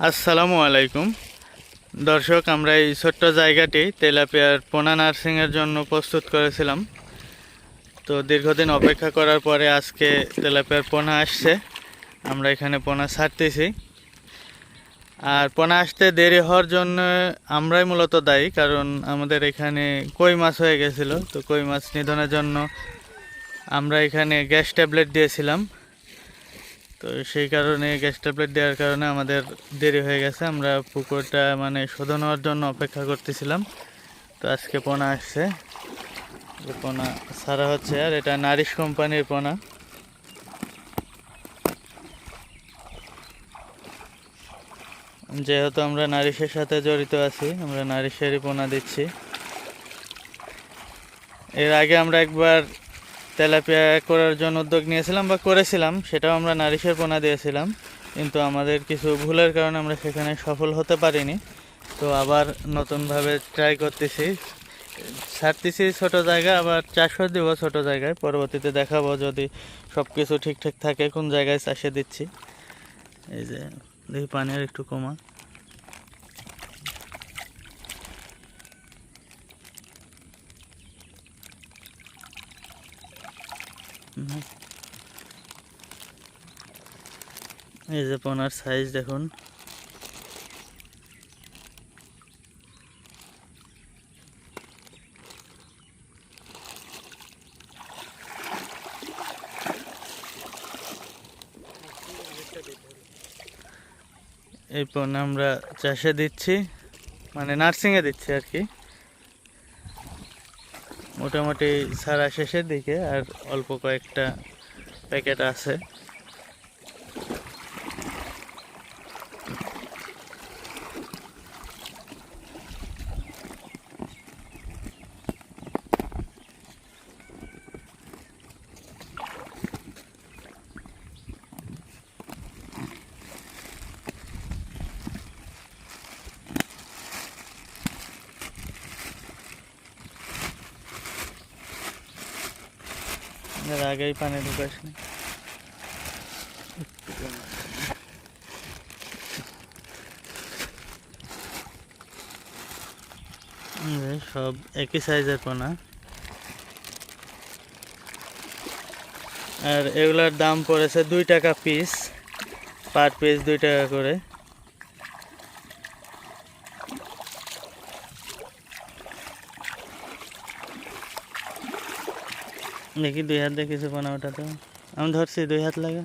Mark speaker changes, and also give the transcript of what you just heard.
Speaker 1: আসসালামু আলাইকুম দর্শক, আমরা এই ছোট্ট জায়গাটি তেলাপিয়ার পোনা নার্সিংয়ের জন্য প্রস্তুত করেছিলাম। তো দীর্ঘদিন অপেক্ষা করার পরে আজকে তেলাপিয়ার পোনা আসছে। আমরা এখানে পোনা ছাড়তেছি। আর পোনা আসতে দেরি হওয়ার জন্য আমরাই মূলত দায়ী, কারণ আমাদের এখানে কই মাছ হয়ে গেছিলো। তো কই মাছ নিধনের জন্য আমরা এখানে গ্যাস ট্যাবলেট দিয়েছিলাম। তো সেই কারণে গ্যাস ট্যাবলেট দেওয়ার কারণে আমাদের দেরি হয়ে গেছে। আমরা পুকুরটা শোধন হওয়ার জন্য অপেক্ষা করতেছিলাম। তো আজকে পোনা আসছে, পোনা ছাড়া হচ্ছে। আর এটা নারিশ কোম্পানির পোনা। যেহেতু আমরা নারিশের সাথে জড়িত আছি, আমরা নারিশেরই পোনা দিচ্ছি। এর আগে আমরা একবার তেলাপিয়া করার জন্য উদ্যোগ নিয়েছিলাম বা করেছিলাম, সেটাও আমরা নারিশের পোনা দিয়েছিলাম, কিন্তু আমাদের কিছু ভুলের কারণে আমরা সেখানে সফল হতে পারিনি। তো আবার নতুনভাবে ট্রাই করতেছি, ছাড়তেছি ছোটো জায়গা, আবার চাষও দিব ছোটো জায়গায়। পরবর্তীতে দেখাবো যদি সব কিছু ঠিকঠাক থাকে কোন জায়গায় চাষে দিচ্ছি। এই যে দেখি পানি আর একটু কমা। এই যে পোনার সাইজ দেখুন। এই পোনা আমরা চাষে দিচ্ছি, নার্সিংয়ে দিচ্ছি আর কি। মোটামুটি সারা শেষের দিকে, আর অল্প কয়েকটা প্যাকেট আছে। এর আগেই পানি ঢুকাস না। সব একই সাইজের পোনা। আর এগুলার দাম পড়েছে 2 টাকা পিস, পার পিস 2 টাকা করে। দেখি 2 হাত দিয়ে কিছু পোনা ওটা তো আমি ধরছি, 2 হাত লাগা।